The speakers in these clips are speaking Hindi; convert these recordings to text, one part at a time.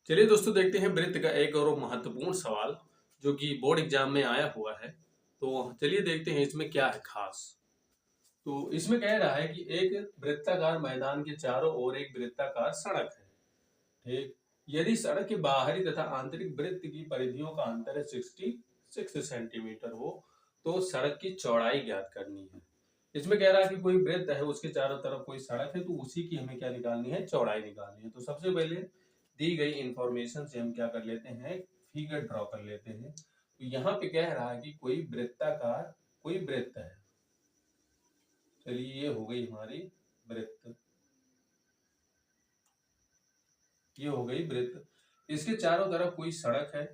चलिए दोस्तों, देखते हैं वृत्त का एक और महत्वपूर्ण सवाल जो कि बोर्ड एग्जाम में आया हुआ है। तो चलिए देखते हैं इसमें क्या है खास। तो इसमें कह रहा है कि एक वृत्ताकार मैदान के चारों ओर एक वृत्ताकार सड़क है। ठीक। यदि सड़क के बाहरी तथा आंतरिक वृत्त की परिधियों का अंतर है 66 सेंटीमीटर हो तो सड़क की चौड़ाई ज्ञात करनी है। इसमें कह रहा है कि कोई वृत्त है, उसके चारों तरफ कोई सड़क है, तो उसी की हमें क्या निकालनी है, चौड़ाई निकालनी है। तो सबसे पहले दी गई इंफॉर्मेशन से हम क्या कर लेते हैं, फिगर ड्रॉ कर लेते हैं। तो यहाँ पे कह रहा है कि कोई वृत्ताकार कोई वृत्त है। चलिए ये हो गई हमारी वृत्त, ये हो गई वृत्त। इसके चारों तरफ कोई सड़क है।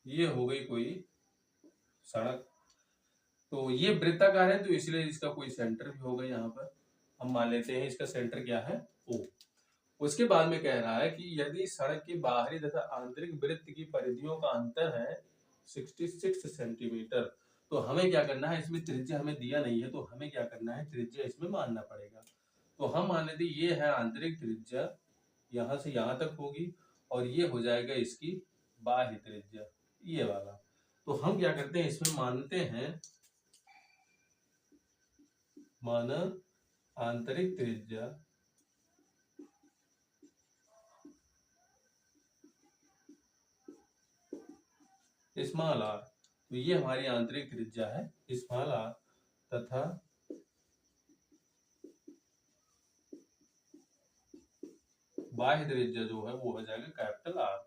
ये हो गई कोई सड़क। तो ये वृत्ताकार है तो इसलिए इसका कोई सेंटर भी होगा। यहाँ पर हम मान लेते हैं इसका सेंटर क्या है, ओ। उसके बाद में कह रहा है कि यदि सड़क की बाहरी तथा आंतरिक वृत्त की परिधियों का अंतर है 66 सेंटीमीटर, तो हमें क्या करना है, इसमें त्रिज्या हमें दिया नहीं है तो हमें क्या करना है, त्रिज्या इसमें मानना पड़ेगा। तो हम मान लेते ये है आंतरिक त्रिज्या, यहाँ से यहाँ तक होगी, और ये हो जाएगा इसकी बाह्य त्रिज्या, ये वाला। तो हम क्या करते हैं, इसमें मानते हैं मान आंतरिक त्रिज्या स्मॉल आर। तो ये हमारी आंतरिक त्रिज्या है स्मॉल आर, तथा बाह्य त्रिज्या जो है वो हो जाएगा कैपिटल आर।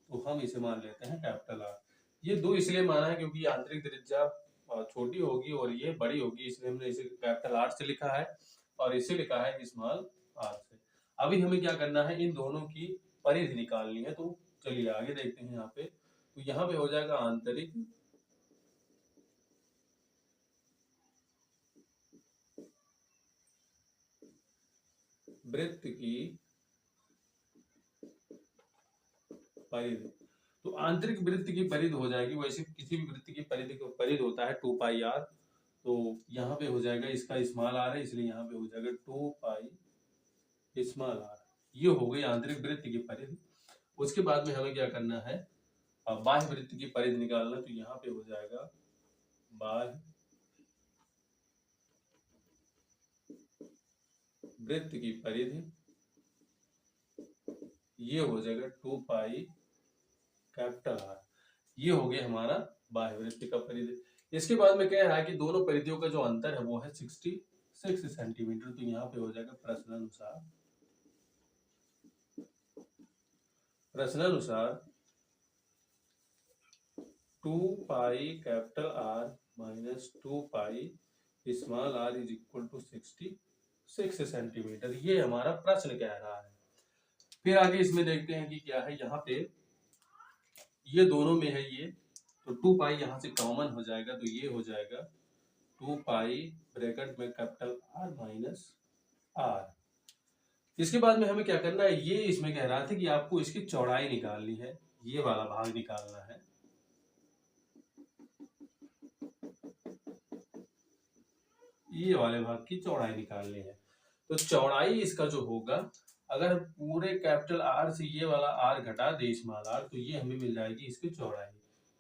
तो हम इसे मान लेते हैं कैपिटल आर। ये दो इसलिए माना है क्योंकि आंतरिक त्रिज्या छोटी होगी और ये बड़ी होगी, इसलिए हमने इसे कैपिटल आर से लिखा है और इसे लिखा है स्मॉल आर से। अभी हमें क्या करना है, इन दोनों की परिधि निकालनी है। तो चलिए आगे देखते हैं। यहाँ पे तो यहाँ पे हो जाएगा आंतरिक वृत्त की परिधि। तो आंतरिक वृत्त की परिधि हो जाएगी, वैसे किसी भी वृत्त की परिधि को परिधि होता है 2 पाई आर। तो यहाँ पे हो जाएगा, इसका स्मॉल आर है इसलिए यहाँ पे हो जाएगा 2 पाई स्मॉल आर। ये हो गई आंतरिक वृत्त की परिधि। उसके बाद में हमें क्या करना है, बाह्य वृत्त की परिधि निकालना। तो यहाँ पे हो जाएगा बाह्य वृत्त की परिधि, ये हो जाएगा 2 पाई कैपिटल आर। ये हो गया हमारा बाह्य वृत्त का परिधि। इसके बाद में कह रहा है कि दोनों परिधियों का जो अंतर है वो है 66 सेंटीमीटर। तो यहाँ पे हो जाएगा प्रश्नानुसार 2 pi capital R minus 2 pi small r is equal to 66 centimetre. ये हमारा प्रश्न कह रहा है। फिर आगे इसमें देखते हैं कि क्या है। यहाँ पे ये दोनों में है ये, तो 2 पाई यहाँ से कॉमन हो जाएगा, तो ये हो जाएगा 2 पाई ब्रैकेट में कैपिटल आर माइनस आर। इसके बाद में हमें क्या करना है, ये इसमें कह रहा था कि आपको इसकी चौड़ाई निकालनी है, ये वाला भाग निकालना है। ये वाले भाग की चौड़ाई निकालनी है। तो चौड़ाई इसका जो होगा, अगर पूरे कैपिटल आर से ये वाला आर घटा दे स्मॉल आर, तो ये हमें मिल जाएगी इसकी चौड़ाई।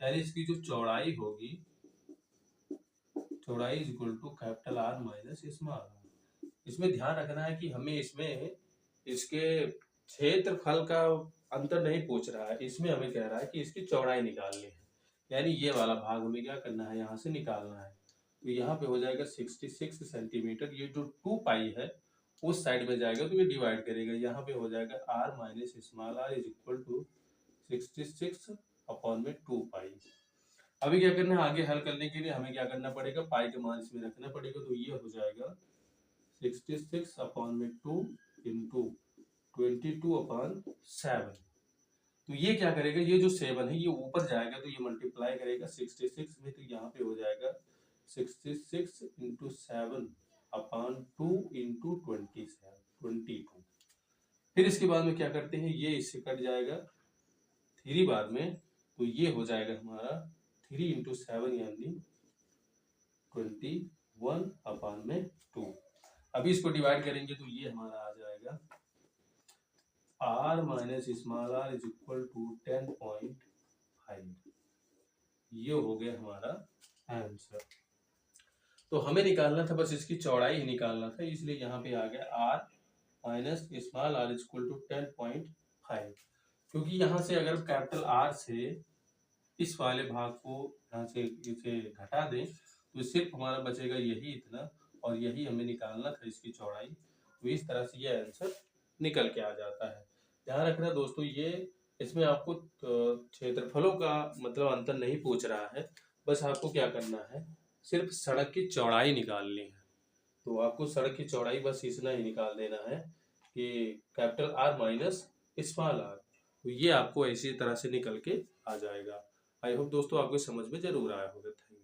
यानी इसकी जो चौड़ाई होगी, चौड़ाई is equal to capital R minus small r. इसमें ध्यान रखना है कि हमें इसमें इसके क्षेत्रफल का अंतर नहीं पूछ रहा है, इसमें हमें कह रहा है कि इसकी चौड़ाई निकालनी है। यानी ये वाला भाग हमें क्या करना है, यहाँ से निकालना है। तो यहाँ पे हो जाएगा 66 सेंटीमीटर। ये जो 2 पाई है उस साइड में जाएगा तो ये डिवाइड करेगा, यहाँ पे हो जाएगा R minus small r is equal to 66 upon में 2 पाई। अभी क्या करना है, आगे हल करने के लिए हमें क्या करना पड़ेगा, पाई का मान इसमें रखना पड़ेगा। तो ये हो जाएगा 66 अपॉन में 2 इंटू 22 अपॉन 7। तो ये क्या करेगा, ये जो 7 है ये ऊपर जाएगा तो ये मल्टीप्लाई करेगा 66 में, तो यहाँ पे हो जाएगा 66 इंटू 7 अपॉन 2 इंटू 22। फिर इसके बाद में क्या करते हैं, ये इससे कट जाएगा 3 बाद में, तो ये हो जाएगा हमारा 3 इंटू 7 यानी 21/2। अभी इसको डिवाइड करेंगे तो ये हमारा आ जाएगा r minus small r is equal to 10.5। ये हो गया हमारा आंसर। तो हमें निकालना था बस इसकी चौड़ाई ही निकालना था, इसलिए यहाँ पे आ गया r minus small r is equal to 10.5। क्योंकि यहाँ से अगर कैपिटल R से इस वाले भाग को यहाँ से इसे घटा दें तो सिर्फ हमारा बचेगा यही इतना, और यही हमें निकालना था इसकी चौड़ाई। तो इस तरह से ये आंसर निकल के आ जाता है। ध्यान रखना दोस्तों, ये इसमें आपको क्षेत्रफलों का मतलब अंतर नहीं पूछ रहा है, बस आपको क्या करना है, सिर्फ सड़क की चौड़ाई निकालनी है। तो आपको सड़क की चौड़ाई बस इतना ही निकाल देना है कि capital R minus small r। तो ये आपको इसी तरह से निकल के आ जाएगा। आई होप दोस्तों आपको समझ में जरूर आया होगा। Thank you.